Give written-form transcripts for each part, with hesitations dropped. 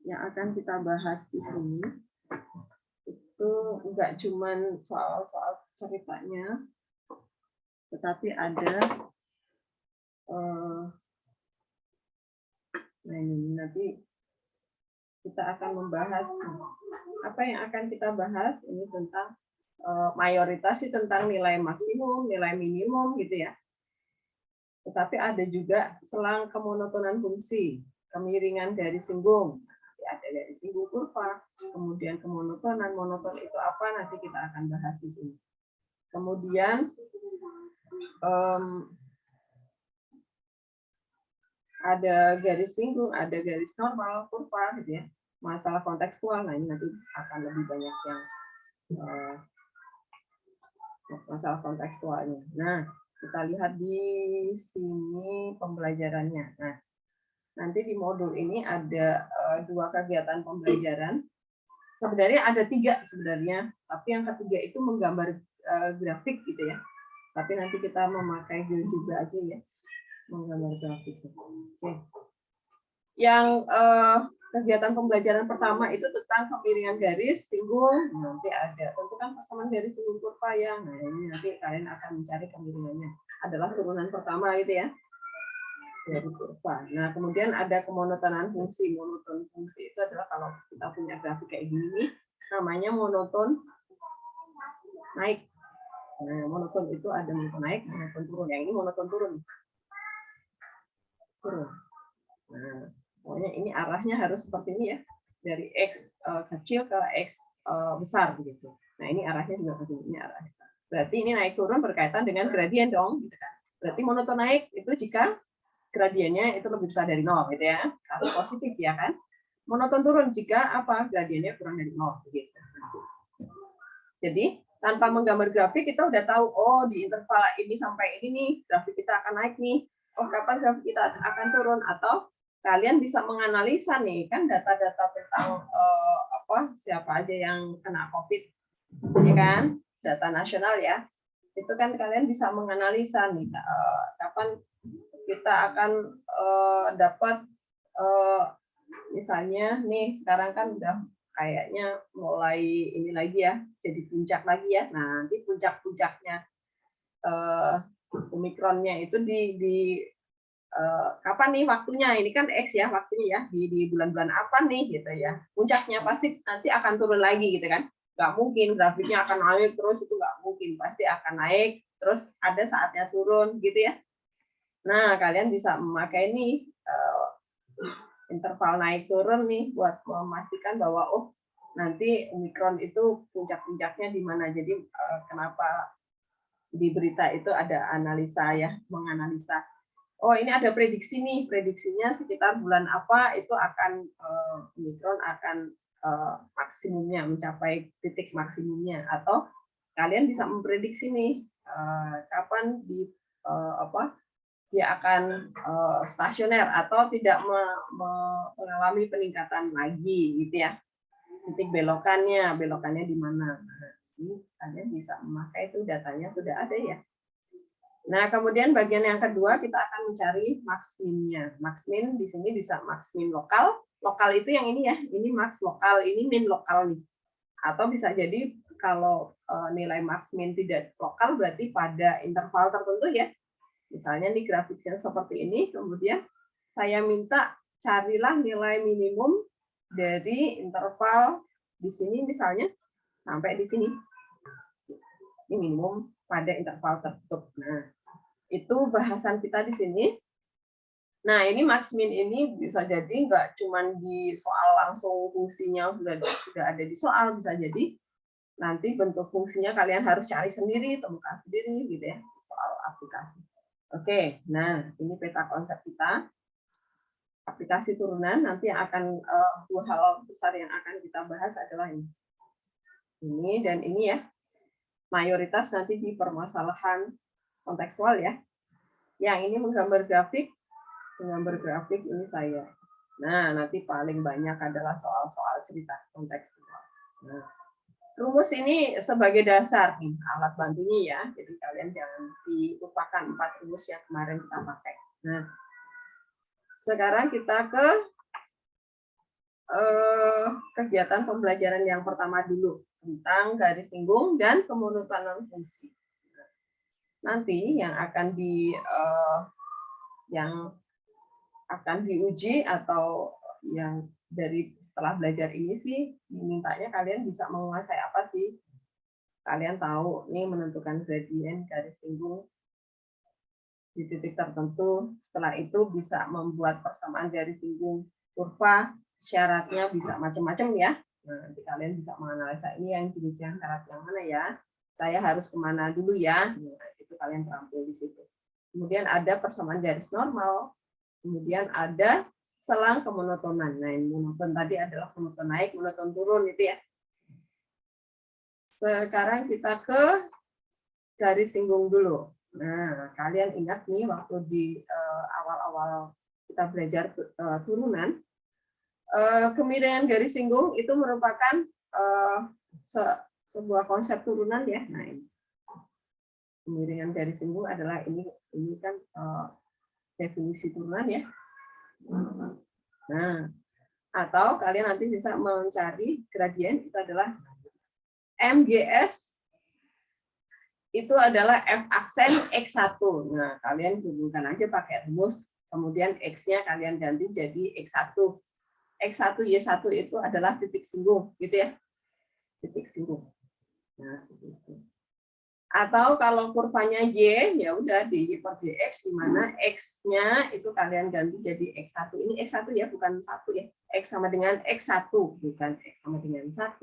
yang akan kita bahas di sini itu enggak cuman soal-soal ceritanya, tetapi ada nah ini nanti kita akan membahas apa yang akan kita bahas ini tentang mayoritas sih tentang nilai maksimum, nilai minimum gitu ya. Tetapi ada juga selang kemonotonan fungsi, kemiringan garis singgung. Nanti ada garis singgung kurva, kemudian kemonotonan, monoton itu apa nanti kita akan bahas di sini. Kemudian ada garis singgung, ada garis normal, kurva gitu ya. Masalah kontekstual, nah ini nanti akan lebih banyak yang masalah kontekstualnya. Nah, kita lihat di sini pembelajarannya. Nah, nanti di modul ini ada 2 kegiatan pembelajaran. Sebenarnya ada 3 sebenarnya, tapi yang ketiga itu menggambar grafik gitu ya. Tapi nanti kita memakai GeoGebra aja ya, menggambar grafik. Oke. Yang kegiatan pembelajaran pertama itu tentang kemiringan garis singgung. Nanti ada tentu kan persamaan garis singgung kurva ya. Nah ini nanti kalian akan mencari kemiringannya. Adalah turunan pertama gitu ya dari kurva. Nah kemudian ada kemonotonan fungsi. Monoton fungsi itu adalah kalau kita punya grafik kayak gini nih, namanya monoton naik. Nah monoton itu ada monoton naik, monoton turun. Yang ini monoton turun. Turun. Nah, pokoknya ini arahnya harus seperti ini ya, dari X kecil ke X besar begitu. Nah ini arahnya juga ke sini, ini arahnya. Berarti ini naik turun berkaitan dengan gradien dong, gitu kan. Berarti monoton naik itu jika gradiennya itu lebih besar dari 0 gitu ya, kalau positif ya kan. Monoton turun jika apa gradiennya kurang dari 0 begitu. Jadi tanpa menggambar grafik kita udah tahu, oh di interval ini sampai ini nih grafik kita akan naik nih. Oh kapan grafik kita akan turun, atau kalian bisa menganalisa nih kan data-data tentang siapa aja yang kena COVID, ya kan, data nasional ya. Itu kan kalian bisa menganalisa nih kapan kita akan dapat misalnya nih sekarang kan udah kayaknya mulai ini lagi ya, jadi puncak lagi ya. Nah nanti puncak-puncaknya Omikronnya itu di kapan nih waktunya, ini kan X ya waktunya ya, di bulan-bulan apa nih gitu ya, puncaknya pasti nanti akan turun lagi gitu kan. Nggak mungkin grafiknya akan naik terus, itu nggak mungkin, pasti akan naik terus ada saatnya turun gitu ya. Nah kalian bisa memakai nih interval naik turun nih buat memastikan bahwa oh nanti Omikron itu puncak-puncaknya di mana. Jadi kenapa di berita itu ada analisa ya, menganalisa. Oh ini ada prediksi nih, prediksinya sekitar bulan apa itu akan Omikron akan maksimumnya, mencapai titik maksimumnya. Atau kalian bisa memprediksi nih kapan di dia akan stasioner atau tidak mengalami peningkatan lagi gitu ya. Titik belokannya di mana. Nah, ini kalian bisa memakai itu, datanya sudah ada ya. Nah, kemudian bagian yang kedua kita akan mencari max-minnya. Max-min di sini bisa max-min lokal. Lokal itu yang ini ya, ini max lokal, ini min lokal nih. Atau bisa jadi kalau nilai max-min tidak lokal berarti pada interval tertentu ya. Misalnya nih grafiknya seperti ini, kemudian saya minta carilah nilai minimum dari interval di sini misalnya sampai di sini. Ini minimum pada interval tertutup. Nah, itu bahasan kita di sini. Nah, ini max min ini bisa jadi nggak cuma di soal langsung fungsinya sudah ada di soal, bisa jadi nanti bentuk fungsinya kalian harus cari sendiri, temukan sendiri gitu ya, soal aplikasi. Oke, nah ini peta konsep kita. Aplikasi turunan nanti yang akan 2 hal besar yang akan kita bahas adalah ini. Ini dan ini ya. Mayoritas nanti di permasalahan kontekstual ya. Yang ini menggambar grafik ini saya. Nah, nanti paling banyak adalah soal-soal cerita kontekstual. Nah, rumus ini sebagai dasar nih, alat bantunya ya. Jadi kalian jangan dilupakan 4 rumus yang kemarin kita pakai. Nah, sekarang kita ke kegiatan pembelajaran yang pertama dulu tentang garis singgung dan kemonotonan fungsi. Nanti yang akan diuji atau yang dari setelah belajar ini sih dimintanya kalian bisa menguasai apa sih? Kalian tahu nih menentukan gradien garis singgung di titik tertentu. Setelah itu bisa membuat persamaan garis singgung kurva, syaratnya bisa macam-macam ya. Nah, nanti kalian bisa menganalisa ini yang jenis yang syarat yang mana ya. Saya harus kemana dulu ya. Nah, itu kalian terampil di situ. Kemudian ada persamaan garis normal. Kemudian ada selang kemonotonan. Nah, yang monoton tadi adalah monoton naik, monoton turun itu ya. Sekarang kita ke garis singgung dulu. Nah, kalian ingat nih waktu di awal-awal kita belajar turunan, kemiringan garis singgung itu merupakan sebuah konsep turunan ya. Nah, ini. Kemiringan garis singgung adalah ini kan definisi turunan ya. Nah, atau kalian nanti bisa mencari gradien itu adalah MGS itu adalah F aksen X1. Nah, kalian hubungkan aja pakai rumus, kemudian X-nya kalian ganti jadi X1. X1 Y1 itu adalah titik singgung, gitu ya. Titik singgung. Nah, gitu. Atau kalau kurvanya Y, ya udah di Y per dx, di mana X-nya itu kalian ganti jadi X1. Ini X1 ya, bukan 1 ya. X sama dengan X1, bukan X sama dengan 1.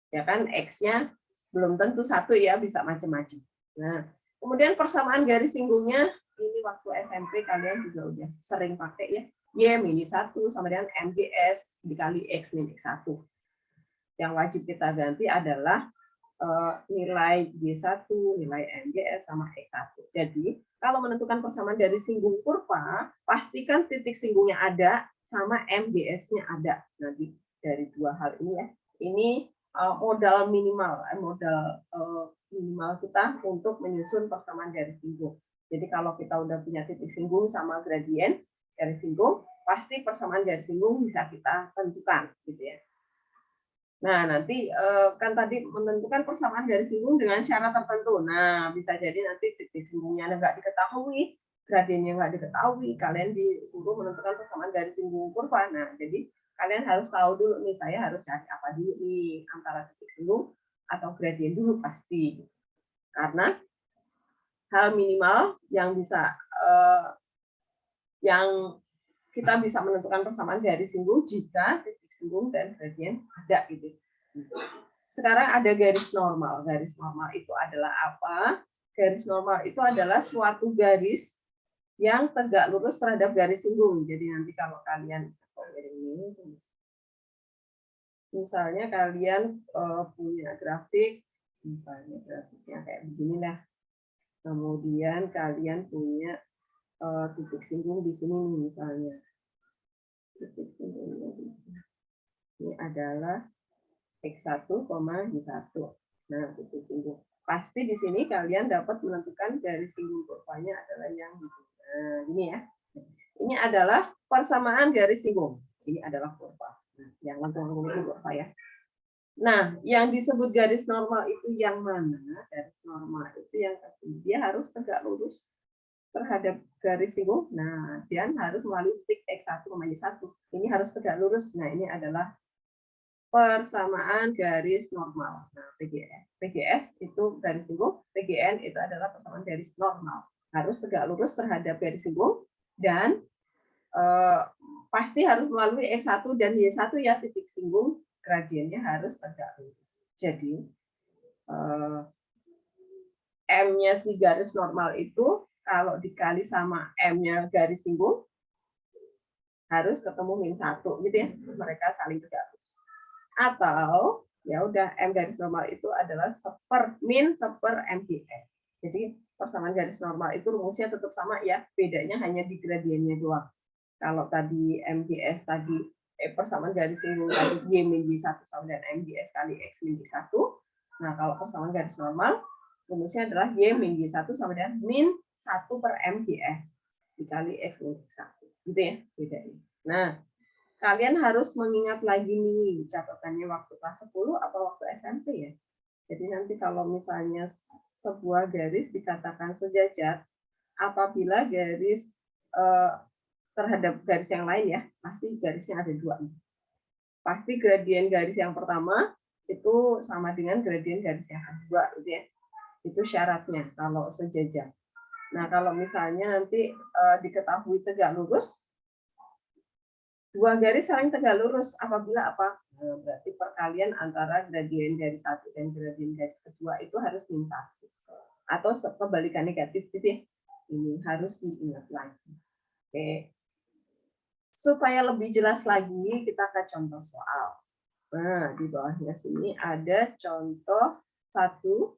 Ya kan, X-nya belum tentu 1 ya, bisa macam-macam. Nah, kemudian persamaan garis singgungnya, ini waktu SMP kalian juga udah sering pakai ya. Y min 1 sama dengan MGS dikali X min X1. Yang wajib kita ganti adalah nilai Y1, nilai MGS, sama X1. Jadi, kalau menentukan persamaan garis singgung kurva, pastikan titik singgungnya ada, sama MGS-nya ada. Nah, dari dua hal ini ya. Ini modal minimal kita untuk menyusun persamaan garis singgung. Jadi, kalau kita udah punya titik singgung sama gradien garis singgung, pasti persamaan garis singgung bisa kita tentukan, gitu ya. Nah, nanti kan tadi menentukan persamaan garis singgung dengan syarat tertentu. Nah, bisa jadi nanti titik singgungnya nggak diketahui, gradiennya nggak diketahui, kalian disuruh menentukan persamaan garis singgung kurva. Nah, jadi kalian harus tahu dulu nih, saya harus cari apa dulu nih, antara titik singgung atau gradien dulu pasti. Karena hal minimal yang yang kita bisa menentukan persamaan garis singgung jika titik singgung dan gradien ada gitu. Sekarang ada garis normal. Garis normal itu adalah apa? Garis normal itu adalah suatu garis yang tegak lurus terhadap garis singgung. Jadi nanti kalau kalian misalnya kalian punya grafik, misalnya grafiknya kayak begini lah. Kemudian kalian punya titik singgung di sini misalnya. Titik singgungnya ini adalah X1, Y1. Nah, titik singgung. Pasti di sini kalian dapat menentukan garis singgung kurvanya adalah yang di sini. Nah, ini ya. Ini adalah persamaan garis singgung. Ini adalah kurva. Nah, yang lengkung itu kurva ya. Nah, yang disebut garis normal itu yang mana? Garis normal itu yang dia harus tegak lurus terhadap garis singgung. Nah, dan harus melalui titik X1, Y1. Ini harus tegak lurus. Nah, ini adalah persamaan garis normal. Nah, PGS itu garis singgung, PGN itu adalah persamaan garis normal. Harus tegak lurus terhadap garis singgung dan pasti harus melalui X1 dan Y1 ya, titik singgung, gradiennya harus tegak lurus. Jadi M-nya si garis normal itu kalau dikali sama M-nya garis singgung harus ketemu min 1 gitu ya. Mereka saling tegak lurus. Atau ya udah M garis normal itu adalah min seper MGS. Jadi persamaan garis normal itu rumusnya tetap sama ya, bedanya hanya di gradiennya doang. Kalau tadi MGS tadi persamaan garis singgung tadi Y min Y1 sama dengan MGS kali X min Y1. Nah, kalau persamaan garis normal rumusnya adalah Y min Y1 sama dengan min 1 per MGS dikali X min Y1. Gitu ya bedanya. Nah, kalian harus mengingat lagi nih catatannya waktu kelas 10 apa waktu SMP ya. Jadi nanti kalau misalnya sebuah garis dikatakan sejajar, apabila garis terhadap garis yang lain ya, pasti garisnya ada dua. Pasti gradien garis yang pertama itu sama dengan gradien garis yang kedua, gitu ya. Itu syaratnya kalau sejajar. Nah, kalau misalnya nanti diketahui tegak lurus, dua garis saling tegak lurus apabila apa? Nah, berarti perkalian antara gradien garis satu dan gradien garis kedua itu harus min satu. Atau kebalikan negatif gitu ya. Ini harus diingat lagi. Oke. Supaya lebih jelas lagi, kita ke contoh soal. Nah, di bawahnya sini ada contoh 1.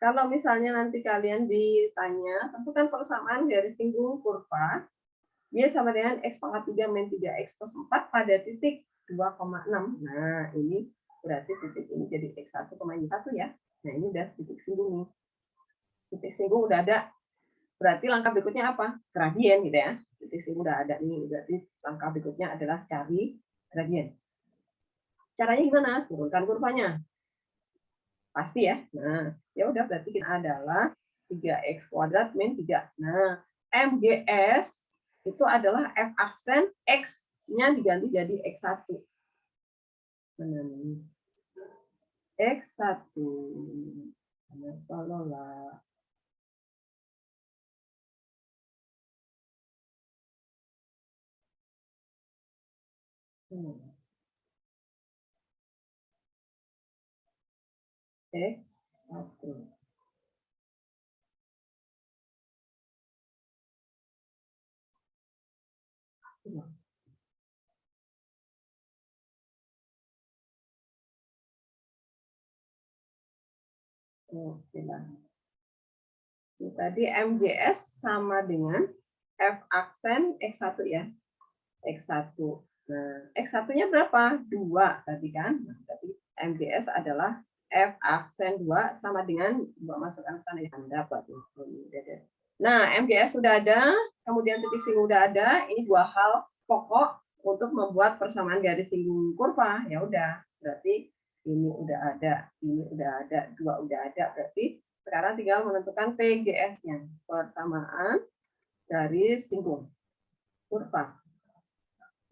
Kalau misalnya nanti kalian ditanya, tentukan persamaan garis singgung kurva, dia sama dengan X pangkat 3 min 3X plus 4 pada titik 2,6. Nah, ini berarti titik ini jadi X1, Y1 ya. Nah, ini udah titik singgung nih. Titik singgung udah ada. Berarti langkah berikutnya apa? Gradien gitu ya. Titik singgung udah ada nih. Berarti langkah berikutnya adalah cari gradien. Caranya gimana? Turunkan kurvanya. Pasti ya. Nah, ya udah berarti kita adalah 3x kuadrat min 3. Nah, MGS itu adalah F aksen X-nya diganti jadi X1. Mana nih? X1. Kenapa Lola? X1. Oke lah. Tadi MGS sama dengan F aksen X1 ya. X1. Nah, X1-nya berapa? 2 tadi kan. Nah, berarti MGS adalah F aksen 2 sama dengan 2 masukkan sana yang dapat. Nah, MGS sudah ada, kemudian titik singgung sudah ada. Ini dua hal pokok untuk membuat persamaan garis singgung kurva. Ya udah, berarti ini udah ada, ini udah ada, dua udah ada. Berarti sekarang tinggal menentukan PGS-nya, persamaan garis singgung kurva.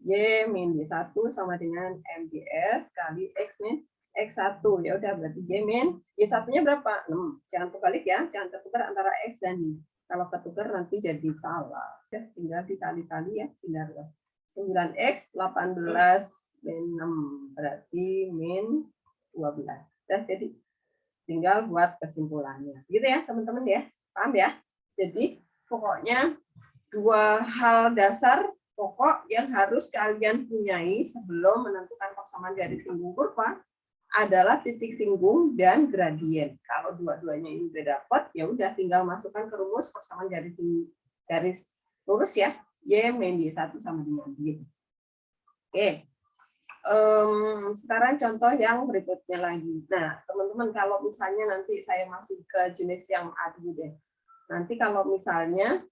Y min Y1 sama dengan MGS kali X min X1. Ya udah berarti Y min Y1-nya berapa? 6. Jangan terbalik ya, jangan tertukar antara X dan Y. Kalau ketukar nanti jadi salah. Ya, tinggal dikali-kali ya, tinggal 9X 18 min 6 berarti min 12. Nah, jadi tinggal buat kesimpulannya. Gitu ya, teman-teman ya. Paham ya? Jadi pokoknya dua hal dasar pokok yang harus kalian punyai sebelum menentukan persamaan garis singgung kurva adalah titik singgung dan gradien. Kalau dua-duanya ini udah dapat, ya udah tinggal masukkan ke rumus persamaan garis lurus ya. Y min Y1 sama dengan Y. Oke. Sekarang contoh yang berikutnya lagi. Nah, teman-teman kalau misalnya nanti saya masih ke jenis yang adu deh. Nanti kalau misalnya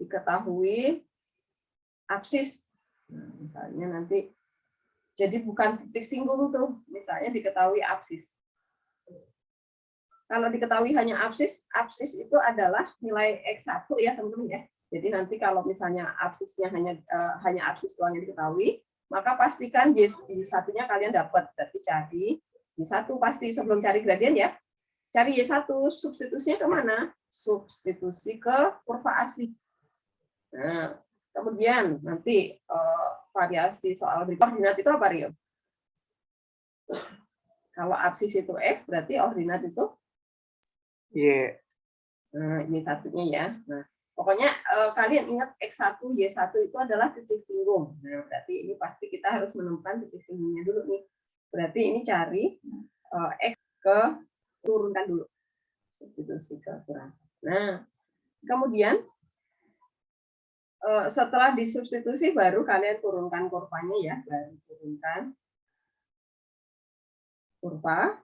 diketahui absis, nah, misalnya nanti jadi bukan titik singgung tuh, misalnya diketahui absis. Kalau diketahui hanya absis, absis itu adalah nilai X1 ya teman-teman ya. Jadi nanti kalau misalnya absisnya hanya absis doang yang diketahui, maka pastikan Y1-nya kalian dapat. Berarti cari Y1 pasti sebelum cari gradien ya. Cari Y1, substitusinya kemana? Substitusi ke kurva asli. Nah, kemudian nanti variasi soal koordinat itu apa, Rio? Kalau absis itu X, berarti ordinat itu Y. Nah, Y1-nya ya. Nah, pokoknya kalian ingat X1, Y1 itu adalah titik singgung. Nah, berarti ini pasti kita harus menemukan titik singgungnya dulu nih. Berarti ini cari X ke turunkan dulu. Substitusi ke kurang. Nah, kemudian setelah disubstitusi baru kalian turunkan kurvanya ya, baru turunkan kurva,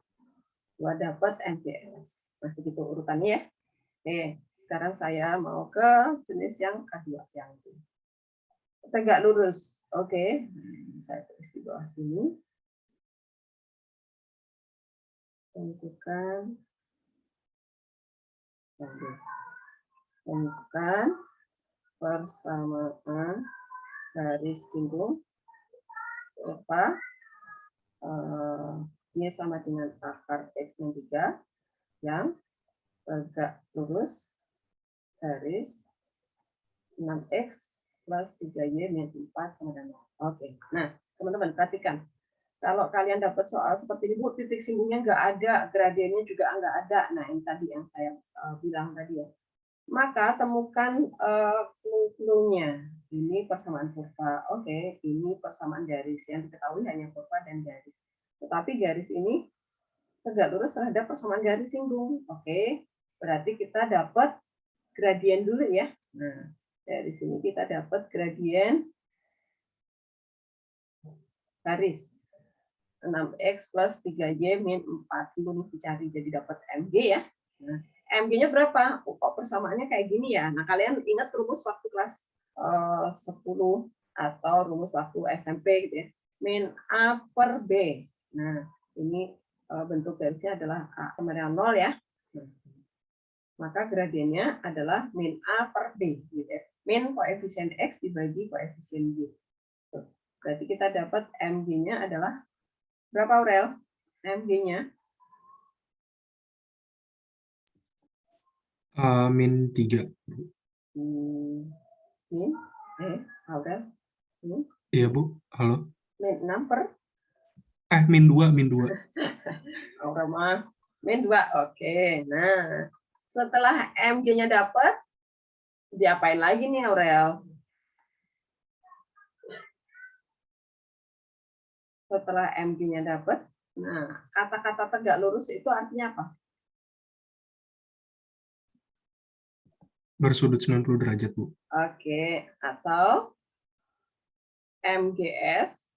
buat dapat MGS. Nah, begitu urutannya ya. Oke, sekarang saya mau ke jenis yang kedua, yang tegak lurus. Oke, saya tulis di bawah sini. Tentukan persamaan garis singgung apa Y sama dengan akar X min 3 yang tegak lurus garis 6X plus 3Y min 4 sama dengan 0. Oke, nah teman-teman perhatikan. Kalau kalian dapat soal seperti ini, Bu, titik singgungnya nggak ada, gradiennya juga nggak ada. Nah, ini tadi yang saya bilang tadi ya. Maka temukan clue-nya. Ini persamaan kurva. Oke, ini persamaan garis. Yang diketahui hanya kurva dan garis. Tetapi garis ini tegak lurus terhadap persamaan garis singgung. Oke, berarti kita dapat gradien dulu ya. Nah, dari sini kita dapat gradien garis 6X plus 3Y min 4. Ini dicari, jadi dapat MG ya. Nah, MG-nya berapa? Oh, kok persamaannya kayak gini ya? Nah, kalian ingat rumus waktu kelas 10 atau rumus waktu SMP gitu ya. Min A per B. Nah, ini bentuk garisnya adalah A sama dengan 0 ya. Nah, maka gradiennya adalah min A per B. Gitu ya. Min koefisien X dibagi koefisien Y. Berarti kita dapat MG-nya adalah berapa, Aurel? MG-nya? Min 3. Min? Aurel? Iya, Bu. Halo. Min 6 per? Min 2, min 2. Aurel mah. Min 2, oke. Nah, setelah MG-nya dapat, diapain lagi nih, Aurel? Setelah MG-nya dapat, nah, kata-kata tegak lurus itu artinya apa? Bersudut 90 derajat, Bu. Oke, atau MGS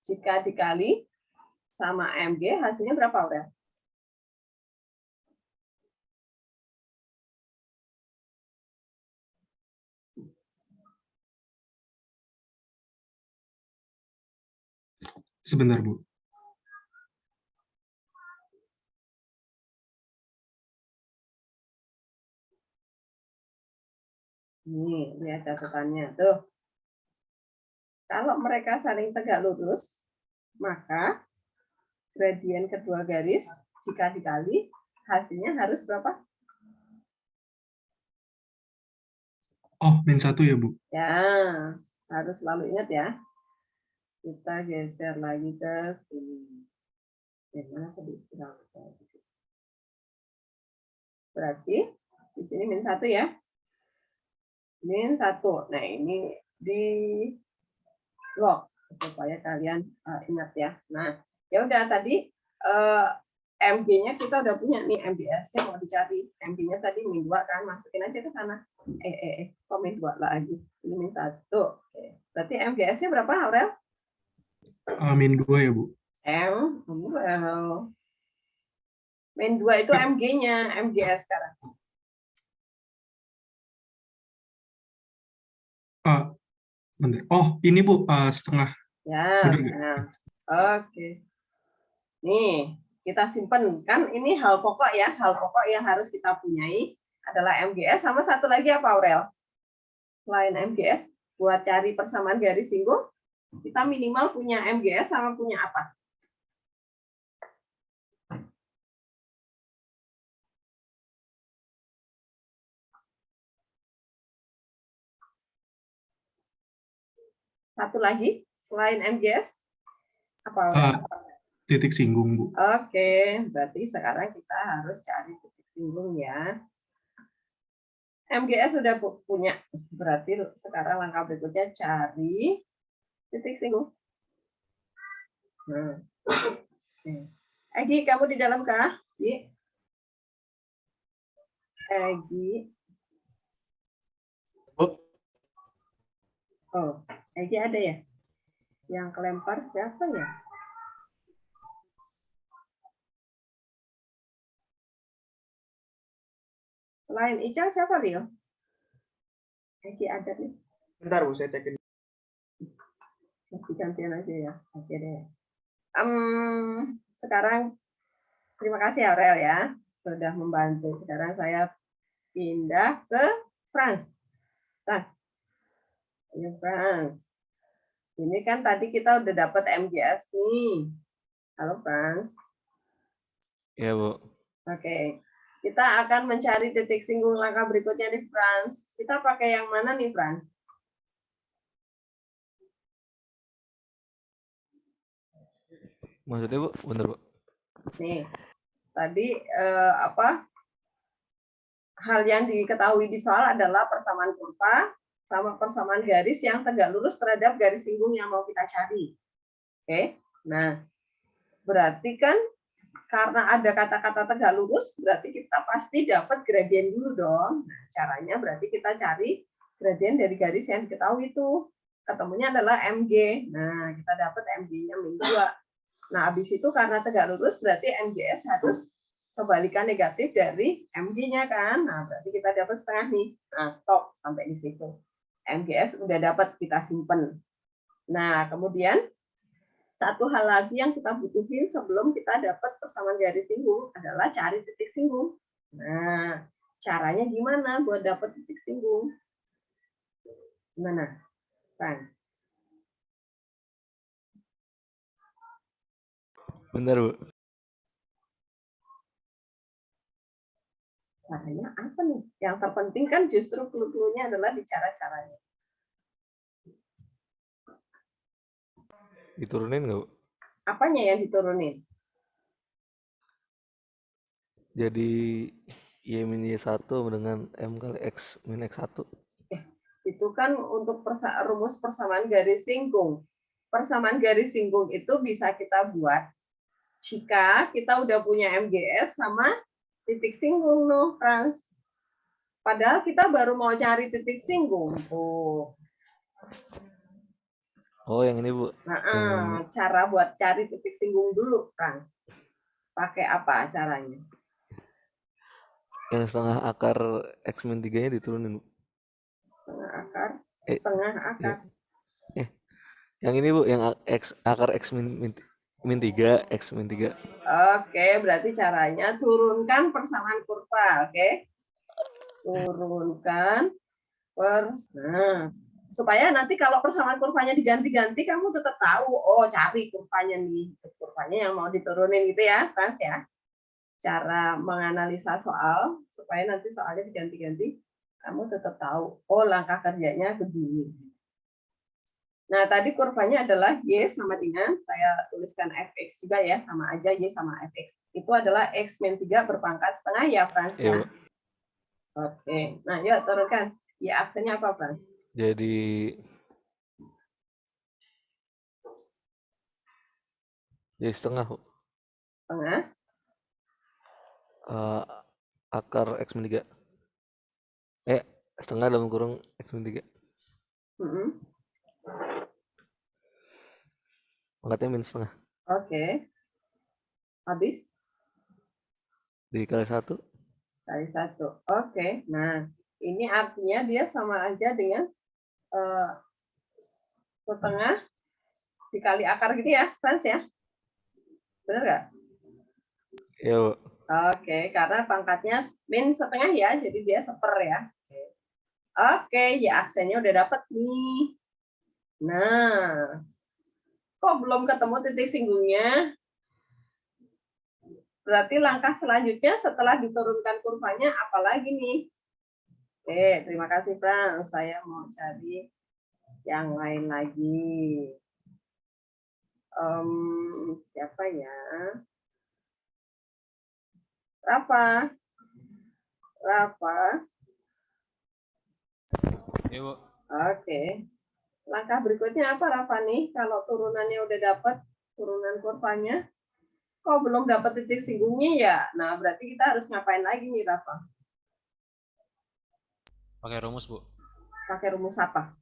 jika dikali sama MG hasilnya berapa, Aurel? Sebentar, Bu. Nih, lihat catatannya. Tuh. Kalau mereka saling tegak lurus, maka gradien kedua garis jika dikali hasilnya harus berapa? Oh, min 1 ya, Bu? Ya, harus selalu ingat ya. Kita geser lagi ke sini. Gimana tadi? Berarti di sini min 1 ya. Min 1. Nah, ini di lock supaya kalian ingat ya. Nah, ya udah tadi MG-nya kita udah punya nih, MBS-nya mau dicari. MG-nya tadi min 2 kan, masukin aja ke sana. Kok min 2 lagi? Ini min 1. Oke. Berarti MGS-nya berapa, Aurel? Min 2 ya, Bu? Min 2 itu MG-nya, MGS sekarang. Bentar. Oh, ini, Bu, setengah. Ya, nah. Oke. Nih, kita simpen. Kan ini hal pokok ya. Hal pokok yang harus kita punyai adalah MGS sama satu lagi apa, Aurel? Selain MGS, buat cari persamaan garis singgung, kita minimal punya MGS sama punya apa? Satu lagi, selain MGS, apa, Aurel? Titik singgung, Bu. Oke, berarti sekarang kita harus cari titik singgung ya. MGS sudah punya, berarti sekarang langkah berikutnya cari titik singgung. Nah. Egi, kamu di dalam kah? Egi. Oh, Egi ada ya? Yang kelempar siapa ya? Selain Ical siapa, Rio? Eki ada nih. Bentar Bu, saya cekin. Gantian aja ya. Oke deh. Sekarang terima kasih Aurel ya sudah membantu. Sekarang saya pindah ke Frans. Nah, ini Frans. Ini kan tadi kita udah dapat MGS nih. Halo Frans. Iya, Bu. Oke. Kita akan mencari titik singgung langkah berikutnya di Frans. Kita pakai yang mana nih Frans? Maksudnya, Bu? Bener, Bu. Nih, tadi hal yang diketahui di soal adalah persamaan kurva sama persamaan garis yang tegak lurus terhadap garis singgung yang mau kita cari. Oke, nah berarti kan karena ada kata-kata tegak lurus, berarti kita pasti dapat gradien dulu dong. Nah, caranya berarti kita cari gradien dari garis yang diketahui itu. Ketemunya adalah MG. Nah, kita dapat MG-nya min 2. Nah, habis itu karena tegak lurus, berarti MGS harus kebalikan negatif dari MG-nya kan. Nah, berarti kita dapat setengah nih. Nah, stop sampai di situ. MGS udah dapat, kita simpen. Nah, kemudian satu hal lagi yang kita butuhin sebelum kita dapat persamaan garis singgung adalah cari titik singgung. Nah, caranya gimana buat dapat titik singgung? Gimana? Kan? Bener, Bu. Caranya apa nih? Yang terpenting kan justru clue-cluenya adalah di cara-caranya. Diturunin nggak, Bu? Apanya yang diturunin? Jadi Y min Y1 dengan M kali X min X1. Itu kan untuk rumus persamaan garis singgung. Persamaan garis singgung itu bisa kita buat jika kita udah punya MGS sama titik singgung, no, Frans. Padahal kita baru mau cari titik singgung. Oh, yang ini, Bu. Nah, cara buat cari titik singgung dulu, Frans. Pakai apa caranya? Yang setengah akar X min 3-nya diturunin, Bu. Setengah akar. Setengah akar. Yang ini, Bu, yang akar X min 3, X min 3. Oke, berarti caranya turunkan persamaan kurva, oke? Turunkan nah, supaya nanti kalau persamaan kurvanya diganti-ganti, kamu tetap tahu, oh cari kurvanya nih, kurvanya yang mau diturunin gitu ya, Frans ya. Cara menganalisa soal, supaya nanti soalnya diganti-ganti, kamu tetap tahu, oh langkah kerjanya begini. Nah, tadi kurvanya adalah Y sama dengan, saya tuliskan Fx juga ya, sama aja Y sama Fx. Itu adalah X min 3 berpangkat setengah ya, Frans ya. Iya, Bu. Oke, nah yuk turunkan. Y aksennya apa, Frans? Jadi setengah, Bu. Setengah. Akar X min 3. Setengah dalam kurung X min 3. Angkatnya min setengah. Oke. Habis? Dikali 1. Kali 1. Oke. Nah, ini artinya dia sama aja dengan setengah dikali akar gitu ya, Frans ya? Benar nggak? Iya, Bu. Oke, karena pangkatnya min setengah ya, jadi dia seper ya. Oke, ya aksennya udah dapet nih. Nah, kok belum ketemu titik singgungnya? Berarti langkah selanjutnya setelah diturunkan kurvanya apa lagi nih? Oke, terima kasih Frans. Saya mau cari yang lain lagi. Siapa ya? Rafa. Iya, Bu. Oke. Langkah berikutnya apa Rafa nih? Kalau turunannya udah dapat, turunan kurvanya, kok belum dapat titik singgungnya ya? Nah, berarti kita harus ngapain lagi nih Rafa? Pakai rumus, Bu. Pakai rumus apa?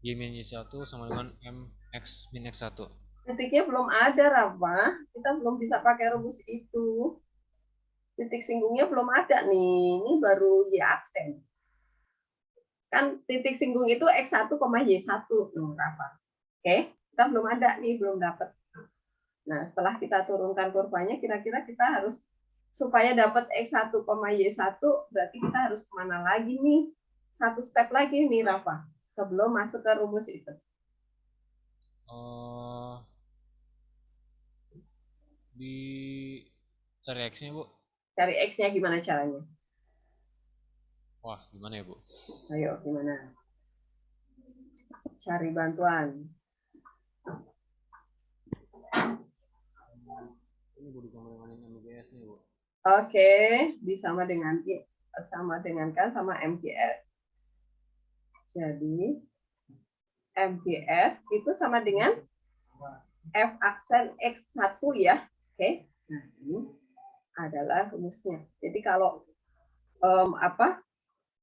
Y min Y1 sama dengan M X min X1. Titiknya belum ada Rafa. Kita belum bisa pakai rumus itu. titik singgungnya belum ada nih. Ini baru Y aksen. Kan titik singgung itu X1, Y1 nomor apa? Oke, kita belum ada nih, belum dapat. Nah, setelah kita turunkan kurvanya, kira-kira kita harus supaya dapat X1, Y1, berarti kita harus kemana lagi nih? Satu step lagi nih, Rafa, sebelum masuk ke rumus itu. Di cari X-nya, Bu. Cari X-nya gimana caranya? Wah, gimana ya, Bu? Ayo, gimana? Cari bantuan. Ini Bu dikembangkan MGS nih, Bu. Oke, disama dengankan sama MGS. Jadi MGS itu sama dengan F aksen X1 ya. Oke. Nah, ini adalah rumusnya. Jadi kalau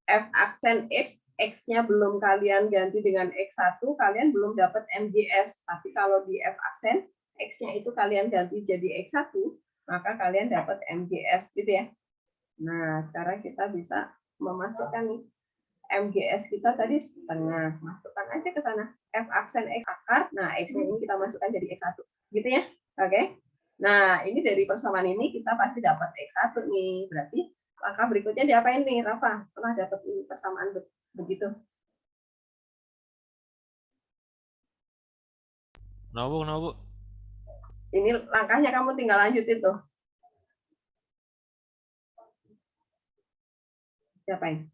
F aksen X, X-nya belum kalian ganti dengan X1, kalian belum dapat MGS. Tapi kalau di F aksen X-nya itu kalian ganti jadi X1, maka kalian dapat MGS gitu ya. Nah, sekarang kita bisa memasukkan nih MGS kita tadi setengah. Masukkan aja ke sana. F aksen X akar. Nah, X-nya ini kita masukkan jadi X1. Gitu ya. Oke. Nah, ini dari persamaan ini kita pasti dapat X1 nih. Berarti langkah berikutnya diapain nih, Rafa? Setelah dapat ini persamaan begitu. Kenapa, Bu? Kenapa, Bu? Ini langkahnya kamu tinggal lanjutin tuh. Diapain?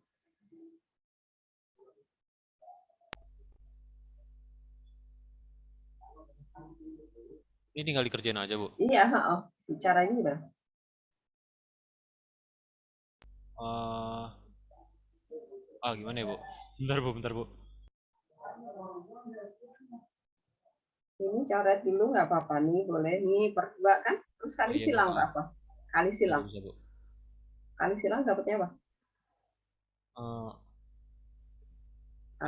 Ini tinggal dikerjain aja, Bu. Iya, caranya gimana? Gimana ya, Bu? Bentar, Bu, bentar, Bu. Ini coret dulu nggak apa-apa nih, boleh nih berdua kan? Terus kali Iya, silang Bu. apa? Kali silang. Bisa, Bu. Kali silang dapatnya apa?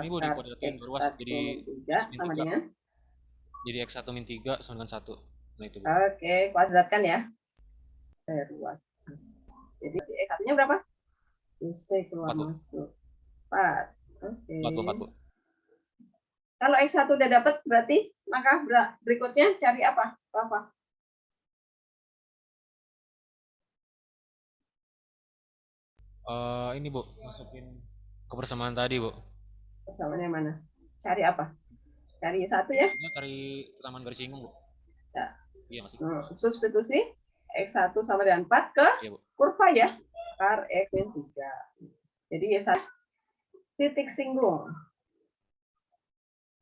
Ini Bu Akar dikuadratin X1 berluas jadi min 3 sama dengan? Jadi X1 min 3 sama dengan 1. Nah itu, Bu. Oke, kuadratkan ya. Berluas. Jadi X1-nya berapa? C keluar 4, Bu. masuk. 4. Oke. 4, Bu, 4, Bu. Kalau X1 udah dapat, berarti langkah berikutnya cari apa? Apa? Ini, Bu, masukin ke persamaan tadi, Bu. Persamaan yang mana? Cari apa? Cari 1 ya? Ini cari persamaan garis singgung, Bu. Ya. Iya, masih. Substitusi X1 sama dengan 4 ke Iya, Bu. kurva ya. Akar X min 3. Jadi ya titik singgung.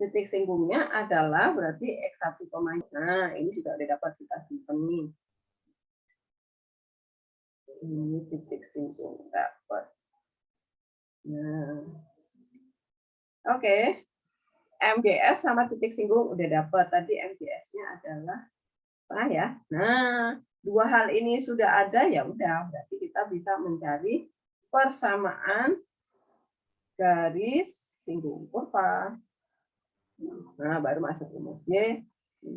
Titik singgungnya adalah berarti X1, nah ini juga udah dapat kita simpan nih. Ini titik singgung dapat. Nah. Oke. MGS sama titik singgung udah dapat. Tadi MGS-nya adalah setengah ya. Nah, dua hal ini sudah ada ya udah berarti kita bisa mencari persamaan garis singgung kurva. Nah, baru masuk rumus Y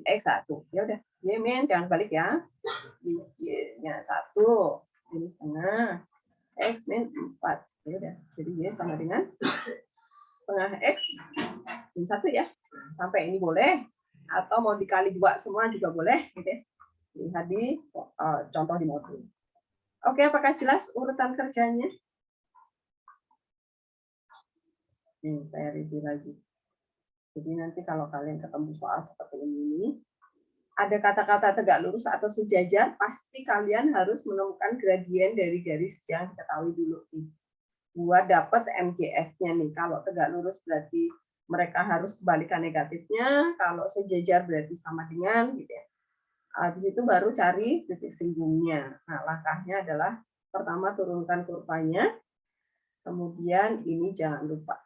X1. Ya udah, Y min jangan balik ya. Y-nya 1, ini setengah X min 4. Ya udah, jadi Y sama dengan setengah X min 1 ya. Sampai ini boleh atau mau dikali 2 semua juga boleh gitu ya. Lihat di contoh di modul. Oke, apakah jelas urutan kerjanya? Nih, saya review lagi. Jadi nanti kalau kalian ketemu soal seperti ini, ada kata-kata tegak lurus atau sejajar, pasti kalian harus menemukan gradien dari garis yang diketahui dulu. Buat dapat MGS-nya nih. Kalau tegak lurus berarti mereka harus kebalikan negatifnya, kalau sejajar berarti sama dengan, gitu ya. Habis itu baru cari titik singgungnya. Nah, langkahnya adalah pertama turunkan kurvanya, kemudian ini jangan lupa.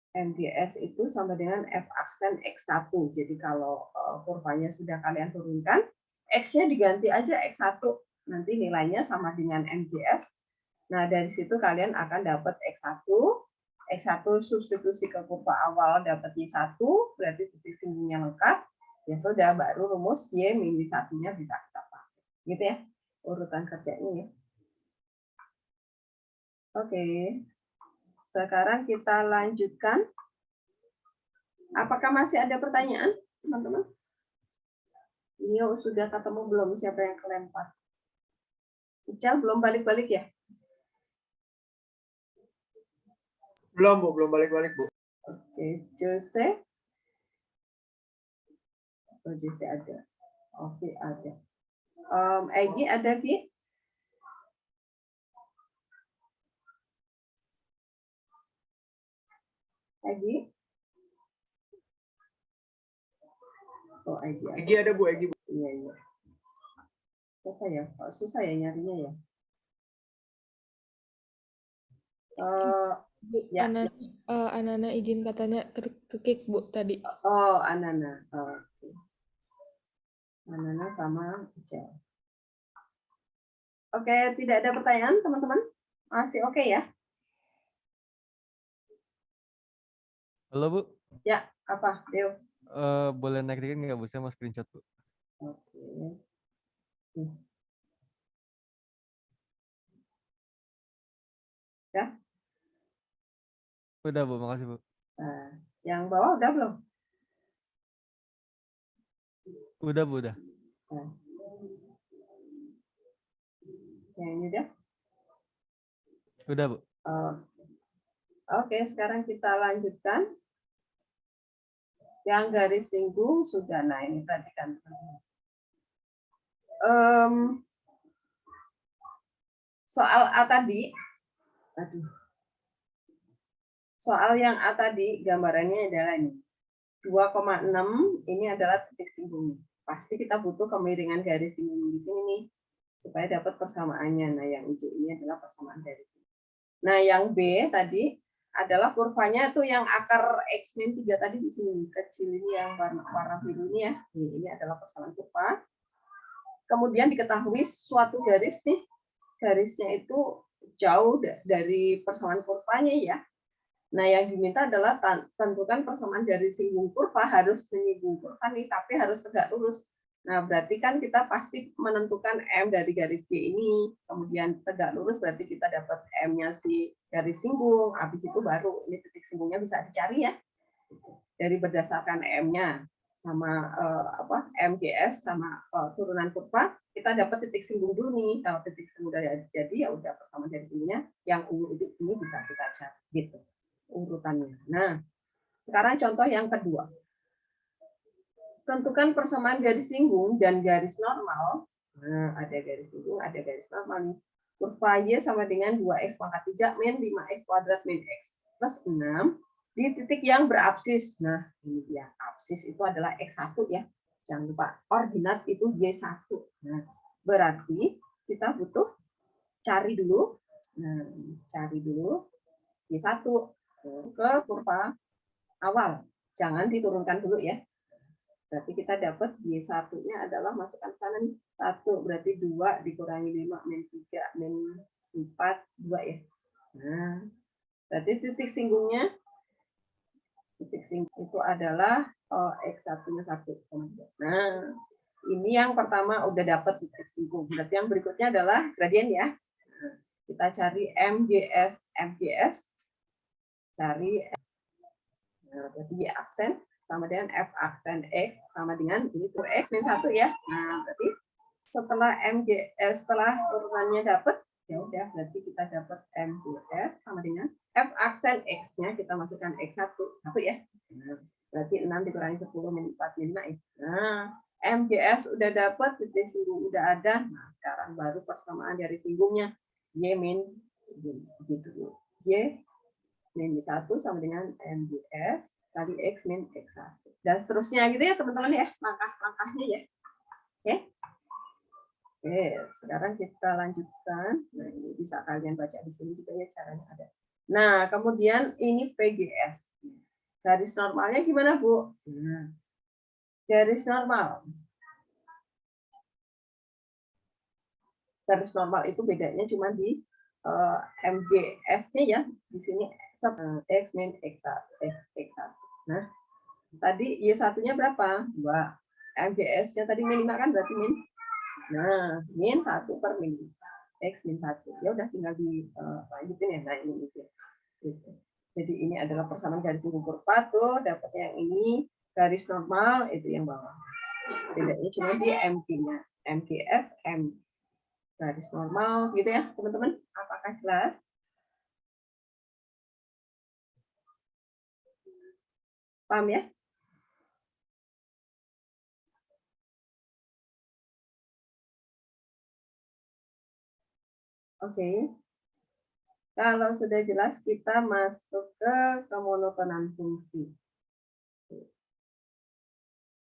MGS itu sama dengan F aksen X1. Jadi kalau kurvanya sudah kalian turunkan, X-nya diganti aja X1. Nanti nilainya sama dengan MGS. Nah, dari situ kalian akan dapat X1. X1 substitusi ke kurva awal dapat Y1, berarti titik singgungnya lengkap. Ya sudah, baru rumus Y min Y1-nya bisa kita pakai. Gitu ya, urutan kerjanya ya. Oke. Sekarang kita lanjutkan. Apakah masih ada pertanyaan, teman-teman? Nio sudah ketemu belum siapa yang kelempar? Ical belum balik-balik ya? Belum, Bu. Belum balik-balik, Bu. Oke, Jose. Oh, Jose ada. Oke, ada. Egi ada, Ki? Egi? Oh, Egi ada. Egi ada, Bu. Egi, Bu. Iya, iya. Apa ya? Kok susah ya nyarinya ya? Bu, Ya. Anana izin katanya kekik Bu tadi. Oh, Anana. Oke. Anana sama Ical. Oke, tidak ada pertanyaan, teman-teman? Masih oke ya? Halo Bu, Ya, apa, Deo? boleh naik dikit nggak Bu? Saya mau screenshot Bu. Oke. Ya, Udah Bu, makasih Bu. nah, yang bawah udah belum? Udah Bu, udah. Nah. Yang ini udah? Udah Bu. Oke, sekarang kita lanjutkan. Yang garis singgung sudah, nah ini tadi kan. Soal A tadi, aduh. Soal yang A tadi gambarannya adalah ini. 2,6 ini adalah titik singgung. Pasti kita butuh kemiringan garis singgung di sini nih supaya dapat persamaannya. Nah, yang hijau ini adalah persamaan garis. Nah, yang B tadi adalah kurvanya itu yang akar X-min 3 tadi di sini kecil ini yang warna biru ini ya. Ini adalah persamaan kurva. Kemudian diketahui suatu garis nih, garisnya itu jauh dari persamaan kurvanya ya. Nah, yang diminta adalah tentukan persamaan dari singgung kurva harus menyinggung kurva nih, tapi harus tegak lurus. Nah, berarti kan kita pasti menentukan M dari garis G ini, kemudian tegak lurus berarti kita dapat M-nya si garis singgung, habis itu baru ini titik singgungnya bisa dicari ya. Dari berdasarkan M-nya sama MGS sama turunan kurva, kita dapat titik singgung dulu nih. Kalau titik singgung udah jadi ya udah persamaan dari singgungnya, yang ini bisa kita cari gitu urutannya. Nah, sekarang contoh yang kedua. Tentukan persamaan garis singgung dan garis normal. Nah, ada garis singgung, ada garis normal nih. Kurva Y sama dengan 2x pangkat 3 min 5x kuadrat min x plus 6 di titik yang berabsis. Nah, ini dia. Absis itu adalah x1 ya. Jangan lupa, ordinat itu Y1. Nah, berarti kita butuh cari dulu. Nah, cari dulu Y1 ke kurva awal. Jangan diturunkan dulu ya. Berarti kita dapat Y1-nya adalah masukkan sana nih. 1 berarti 2 dikurangi 5 min 3 min 4 2 ya. Nah, berarti titik singgungnya itu adalah X1-nya 1,2. Nah, ini yang pertama udah dapat titik singgung. Berarti yang berikutnya adalah gradien ya. Nah, kita cari MGS cari. Nah, berarti Y aksen sama dengan F aksen X sama dengan ini tuh X min 1 ya. Nah, berarti setelah turunannya dapat, ya udah berarti kita dapat MGS sama dengan F aksen X-nya kita masukkan X1 ya. Nah, berarti 6 dikurangi 10 min 4 min 5 ya. Nah, MGS udah dapat, titik singgung udah ada. Nah, sekarang baru persamaan dari singgungnya Y min gitu. Y min 1 sama dengan MGS kali X min X1. Dan seterusnya gitu ya teman-teman ya, langkah-langkahnya ya. Oke. Oke, sekarang kita lanjutkan. Nah, ini bisa kalian baca di sini juga ya caranya ada. Nah, kemudian ini PGS. Garis normalnya gimana, Bu? Nah, garis normal. Garis normal itu bedanya cuma di MGS-nya ya. Di sini X min X1. Nah, tadi Y1-nya berapa? 2. MGS-nya tadi min 5 kan berarti min Nah, min 1 per min X min 1. Ya udah tinggal dilanjutin ya. Nah, ini gitu. Gitu. Jadi ini adalah persamaan garis lingkup kurva tuh, dapatnya yang ini garis normal itu yang bawah. Bedanya cuma di MQ-nya. MQS, M garis normal gitu ya, teman-teman. Apakah jelas? Paham ya? Oke. Kalau sudah jelas, kita masuk ke kemonotonan fungsi.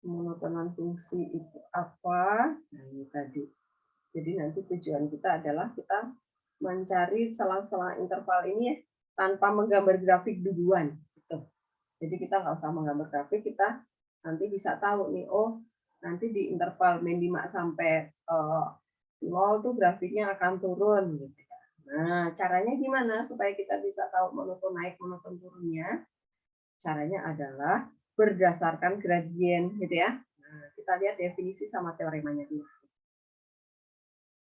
Kemonotonan fungsi itu apa? Nah, ini tadi. Jadi nanti tujuan kita adalah kita mencari selang-selang interval ini ya, tanpa menggambar grafik duluan. Gitu. Jadi kita nggak usah menggambar grafik, kita nanti bisa tahu nih, oh nanti di interval min 5 sampai 0 tuh grafiknya akan turun. Gitu. Nah, caranya gimana supaya kita bisa tahu monoton naik, monoton turunnya? Caranya adalah berdasarkan gradien, gitu ya. Nah, kita lihat definisi sama teoremanya dulu.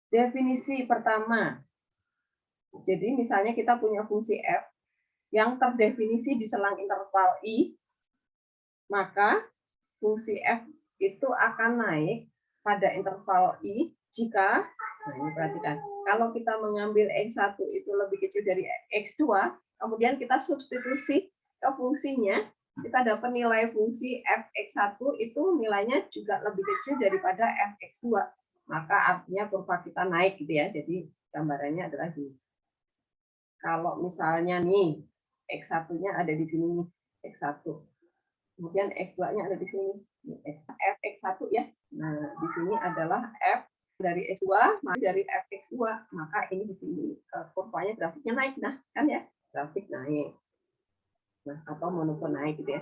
Definisi pertama. Jadi misalnya kita punya fungsi f yang terdefinisi di selang interval i, maka fungsi f itu akan naik pada interval i jika, nah ini perhatikan, kalau kita mengambil x1 itu lebih kecil dari x2, kemudian kita substitusi ke fungsinya, kita dapat nilai fungsi fx1 itu nilainya juga lebih kecil daripada fx2. Maka artinya kurva kita naik gitu ya. Jadi gambarannya adalah gini. Kalau misalnya nih x1-nya ada di sini nih, x1. Kemudian x2-nya ada di sini. fx1 ya. Nah, di sini adalah f dari x2 dari fx2. Maka ini di sini kurvanya grafiknya naik nah, kan ya? Grafik naik. Nah, atau monoton naik gitu ya.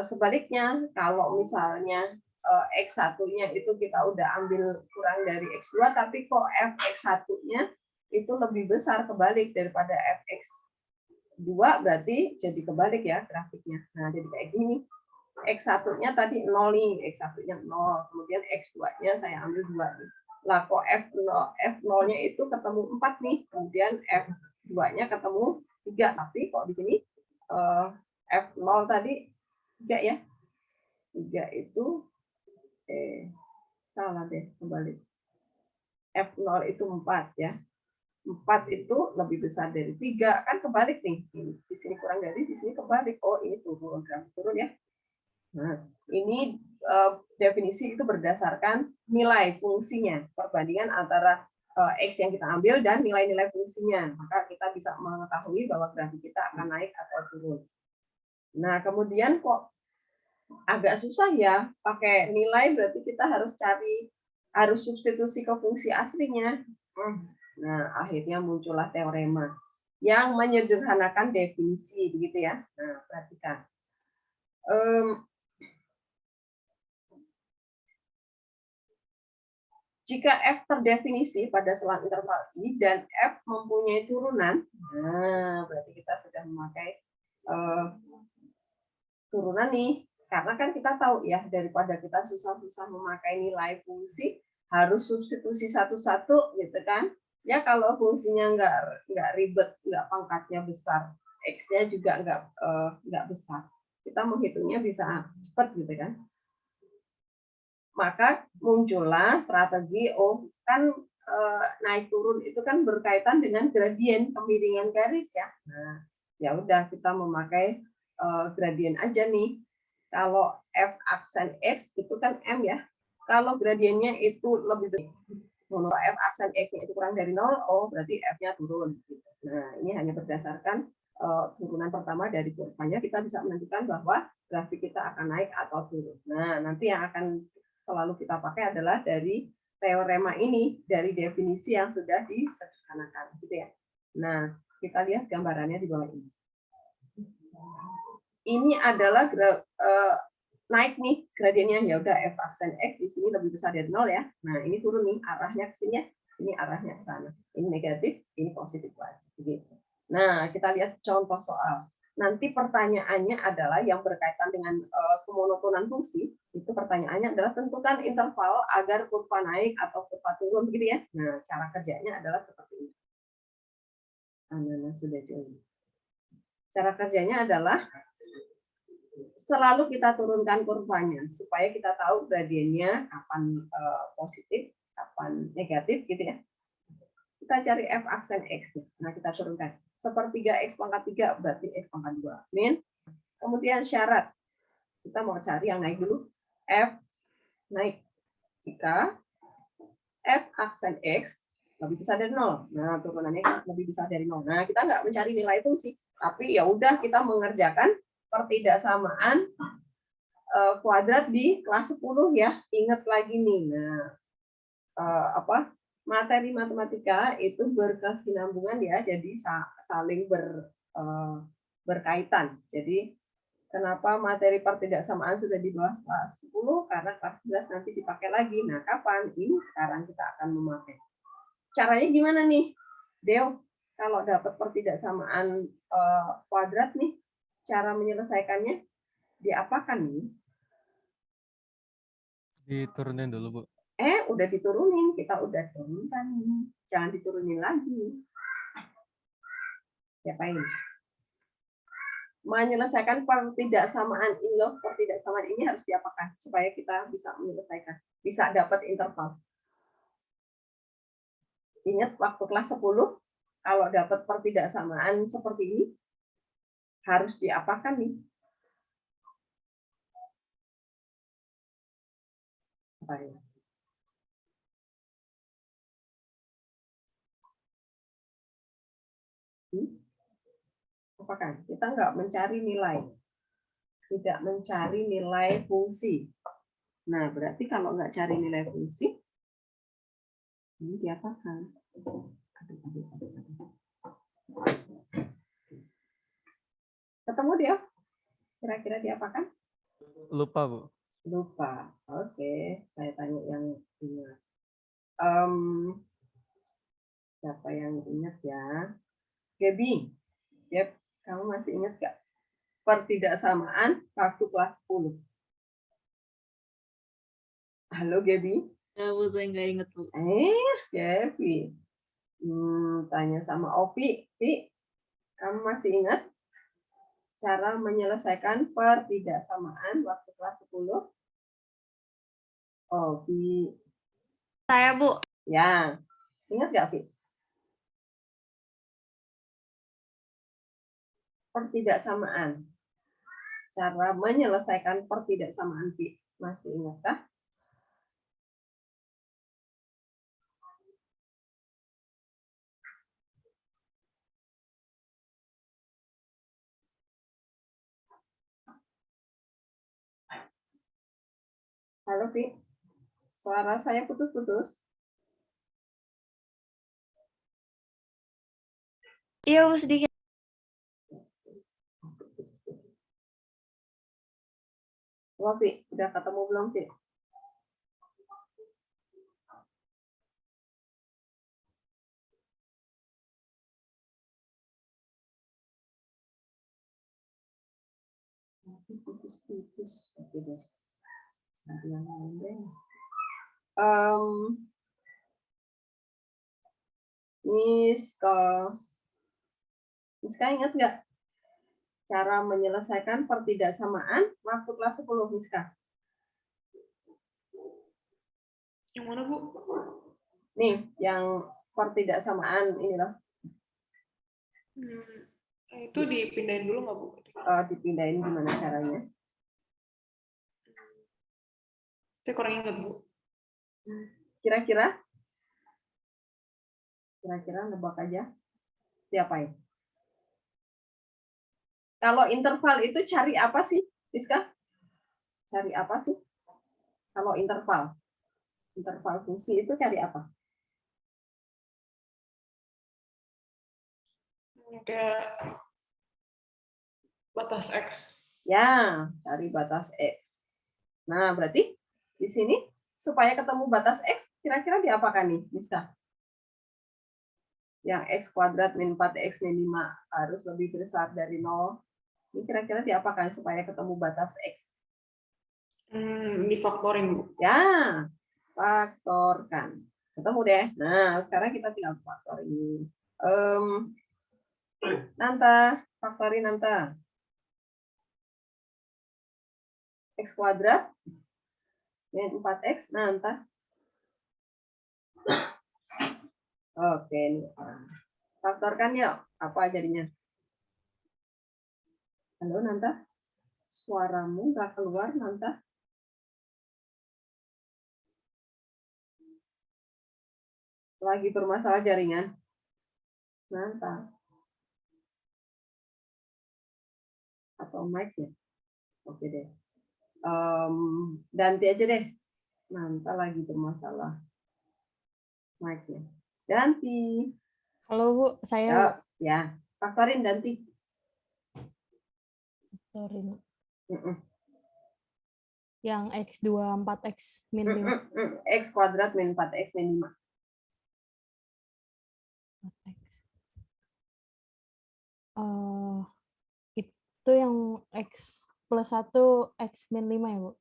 Sebaliknya kalau misalnya X1-nya itu kita udah ambil kurang dari X2, tapi kok fx1-nya itu lebih besar kebalik daripada fx2, berarti jadi kebalik ya grafiknya. Nah, jadi kayak gini. X1-nya tadi 0 nih, X1-nya 0, kemudian X2-nya saya ambil 2 nih. Lah kok F0-nya itu ketemu 4 nih, kemudian F2-nya ketemu 3, tapi kok di sini F0 tadi 3 ya. 3 itu salah deh kembali. F0 itu 4 ya. 4 itu lebih besar dari 3, kan kebalik nih. Di sini kurang dari, di sini kebalik. Oh, ini turun, grafik turun ya. Nah, ini definisi itu berdasarkan nilai fungsinya, perbandingan antara X yang kita ambil dan nilai-nilai fungsinya. Maka kita bisa mengetahui bahwa grafik kita akan naik atau turun. Nah, kemudian kok agak susah ya pakai nilai, berarti kita harus substitusi ke fungsi aslinya. Nah, akhirnya muncullah teorema yang menyederhanakan definisi, begitu ya. Nah, perhatikan. Jika F terdefinisi pada selang interval I dan F mempunyai turunan, nah berarti kita sudah memakai turunan nih. Karena kan kita tahu ya, daripada kita susah-susah memakai nilai fungsi, harus substitusi satu-satu gitu kan. Ya kalau fungsinya nggak ribet, nggak pangkatnya besar, X-nya juga nggak besar. Kita menghitungnya bisa cepat gitu kan. Maka muncullah strategi kan naik turun itu kan berkaitan dengan gradien kemiringan garis ya. Nah, ya udah kita memakai gradien aja nih. Kalau f aksen x itu kan m ya. Kalau gradiennya itu lebih besar, kalau f aksen x-nya itu kurang dari 0, oh berarti f-nya turun. Nah, ini hanya berdasarkan turunan pertama dari kurvanya kita bisa menentukan bahwa grafik kita akan naik atau turun. Nah, nanti yang akan selalu kita pakai adalah dari teorema ini, dari definisi yang sudah disederhanakan, gitu ya. Nah, kita lihat gambarannya di bawah ini. Ini adalah naik nih gradiennya, ya udah f aksen x di sini lebih besar dari 0 ya. Nah, ini turun nih arahnya ke sini ya. Ini arahnya ke sana. Ini negatif, ini positif lagi. Gitu. Nah, kita lihat contoh soal. nanti pertanyaannya adalah yang berkaitan dengan kemonotonan fungsi. Itu pertanyaannya adalah tentukan interval agar kurva naik atau kurva turun, gitu ya. Nah, cara kerjanya adalah seperti ini. Sudah jauh. Cara kerjanya adalah selalu kita turunkan kurvanya supaya kita tahu gradiennya kapan positif, kapan negatif, gitu ya. Kita cari f aksen x. Nah, kita turunkan. Sepertiga x pangkat 3 berarti x pangkat 2 min. Kemudian syarat. Kita mau cari yang naik dulu. F naik jika f aksen x lebih besar dari 0. Nah, turunannya lebih besar dari 0. Nah, kita nggak mencari nilai fungsi. Tapi ya udah kita mengerjakan pertidaksamaan kuadrat di kelas 10 ya. Ingat lagi nih. Nah, materi matematika itu berkesinambungan ya, jadi saling berkaitan. Jadi kenapa materi pertidaksamaan sudah di bawah kelas 10? Karena kelas 11 nanti dipakai lagi. Nah, kapan? Ini sekarang kita akan memakai. Caranya gimana nih, Deo? Kalau dapat pertidaksamaan kuadrat nih, cara menyelesaikannya diapakan nih? Diturunin dulu, Bu. Udah diturunin, kita udah turunkan. Jangan diturunin lagi. Siapain? Menyelesaikan pertidaksamaan ini loh, pertidaksamaan ini harus diapakan supaya kita bisa menyelesaikan, bisa dapat interval. Ingat waktu kelas 10, kalau dapat pertidaksamaan seperti ini, harus diapakan nih? Apa ya? Apakah kita nggak mencari nilai, tidak mencari nilai fungsi. Nah, berarti kalau nggak cari nilai fungsi, ini diapakan? Ketemu dia? Kira-kira diapakan? Lupa, Bu. Lupa. Oke, saya tanya yang ingat. Siapa yang ingat ya? Gaby. Yep. Kamu masih ingat nggak pertidaksamaan waktu kelas 10? Halo Gaby. Ya, Bu, saya nggak inget, Bu. Gaby. Tanya sama Opi. Pi, kamu masih ingat cara menyelesaikan pertidaksamaan waktu kelas 10? Opi. Saya, Bu. Ya. Ingat nggak, Pi? Pertidaksamaan. Cara menyelesaikan pertidaksamaan, Pi. Masih ingatkah? Halo, Pi. Suara saya putus-putus. Iya, Bu, sedikit. Wah, Pi, udah ketemu belum, Pi? Putus-putus. Oke deh. Yang lain deh. Miska ingat nggak cara menyelesaikan pertidaksamaan waktu kelas 10, Miska? Yang mana, Bu? Nih, yang pertidaksamaan ini loh. Itu dipindahin dulu nggak, Bu? Dipindahin gimana caranya? Saya kurang ingat, Bu. Kira-kira nebak aja. Diapain? Kalau interval itu cari apa sih, Miska? Cari apa sih? Kalau interval fungsi itu cari apa? Kayak batas X. Ya, cari batas X. Nah, berarti di sini supaya ketemu batas X, kira-kira diapakan nih, Miska? Yang X kuadrat min 4X min 5 harus lebih besar dari 0. Ini kira-kira diapakan supaya ketemu batas X? Difaktorin, Bu. Ya, faktorkan. Ketemu deh. Nah, sekarang kita tinggal faktor ini. Nanta, faktorin Nanta. X kuadrat min 4X, Nanta. Oke, ini. Faktorkan yuk. Apa jadinya? Halo, Nanta. Suaramu nggak keluar, Nanta. Lagi bermasalah jaringan. Nanta. Atau mic-nya. Oke deh. Ganti aja deh. Nanta lagi bermasalah mic-nya. Ganti. Halo Bu, saya Bu. Yuk, ya. Faktorin ganti. Faktorin. Mm-mm. Yang X2 4X min 5. X kuadrat min 4X min 5. 4X. Itu yang X plus 1 X min 5 ya Bu?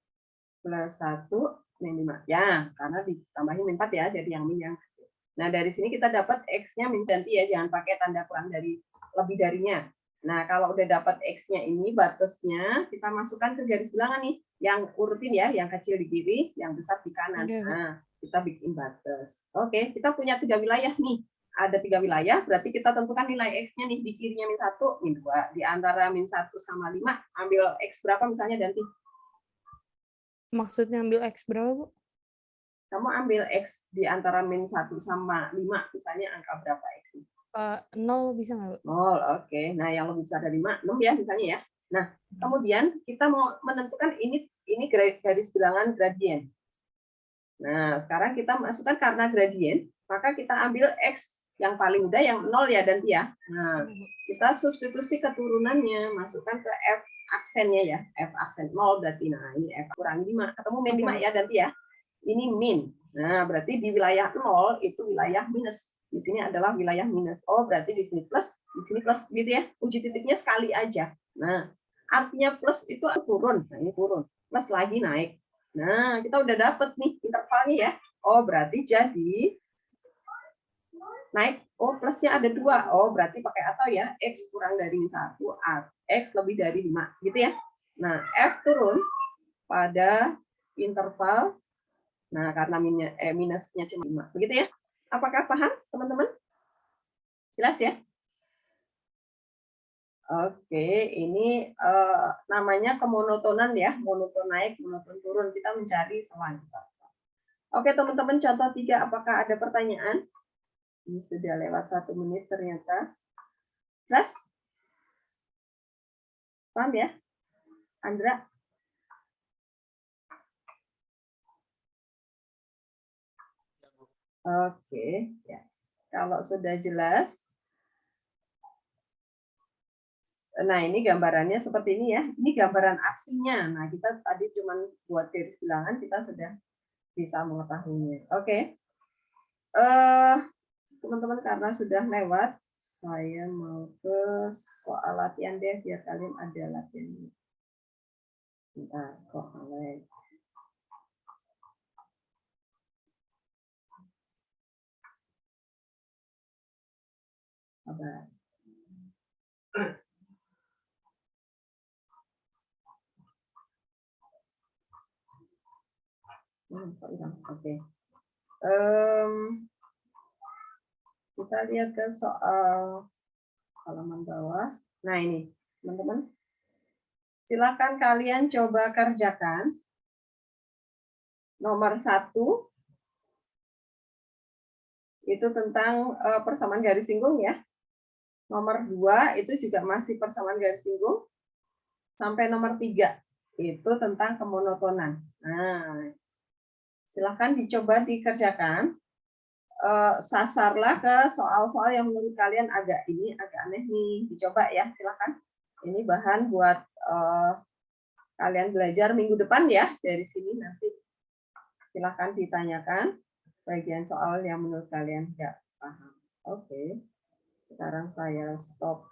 Plus 1 min 5. Ya, karena ditambahin min 4 ya, jadi yang min yang kecil. Nah, dari sini kita dapat X-nya min ganti ya, jangan pakai tanda kurang dari lebih darinya. Nah, kalau udah dapat X-nya ini, batasnya kita masukkan ke garis bilangan nih. Yang urutin ya, yang kecil di kiri, yang besar di kanan. Oke, Bu. Nah, kita bikin batas. Oke, kita punya 3 wilayah nih. Ada 3 wilayah, berarti kita tentukan nilai X-nya nih. Di kirinya min 1, min 2. Di antara min 1 sama 5, ambil X berapa misalnya ganti. Maksudnya ambil X berapa Bu? Kamu ambil X di antara min 1 sama 5, misalnya angka berapa X? 0 bisa nggak Bu? 0, oke. Nah, yang lebih besar dari 5, 6 ya misalnya ya. Nah, kemudian kita mau menentukan ini garis bilangan gradien. Nah, sekarang kita masukkan karena gradien, maka kita ambil X yang paling mudah yang 0 ya dan ya. Nah, kita substitusi keturunannya, masukkan ke F aksennya ya. F aksen 0 berarti nah ini F kurang 5, ketemu min 5 ya dan ya. Ini min. Nah, berarti di wilayah 0 itu wilayah minus. Di sini adalah wilayah minus. Oh, berarti di sini plus, di sini plus gitu ya. Uji titiknya sekali aja. Nah, artinya plus itu turun. Nah, ini turun. Plus lagi naik. Nah, kita udah dapet nih intervalnya ya. Oh, berarti jadi naik. Oh, plusnya ada 2. Oh, berarti pakai atau ya. X kurang dari 1, X lebih dari 5. Gitu ya. Nah, F turun pada interval. Nah, karena minusnya cuma 5. Begitu ya. Apakah paham, teman-teman? Jelas ya? Oke, ini namanya kemonotonan ya. Monoton naik, monoton turun. Kita mencari selanjutnya. Oke, teman-teman, contoh 3. Apakah ada pertanyaan? Ini sudah lewat 1 menit ternyata. Jelas? Paham ya? Andra? Oke, ya. Kalau sudah jelas, nah ini gambarannya seperti ini ya. Ini gambaran aslinya. Nah, kita tadi cuma buat garis bilangan, kita sudah bisa mengetahuinya. Oke. Teman-teman karena sudah lewat, saya mau ke soal latihan deh, biar kalian ada latihan ini. Bentar, kok awet. Sabar. Kok hilang? Oke. Kita lihat ke soal halaman bawah. Nah ini, teman-teman. Silakan kalian coba kerjakan. Nomor 1 itu tentang persamaan garis singgung ya. Nomor 2 itu juga masih persamaan garis singgung. Sampai nomor 3 itu tentang kemonotonan. Nah, silakan dicoba dikerjakan. Sasarlah ke soal-soal yang menurut kalian agak aneh nih. Dicoba ya, silakan. Ini bahan buat kalian belajar minggu depan ya. Dari sini nanti silakan ditanyakan bagian soal yang menurut kalian nggak paham. Oke. Sekarang saya stop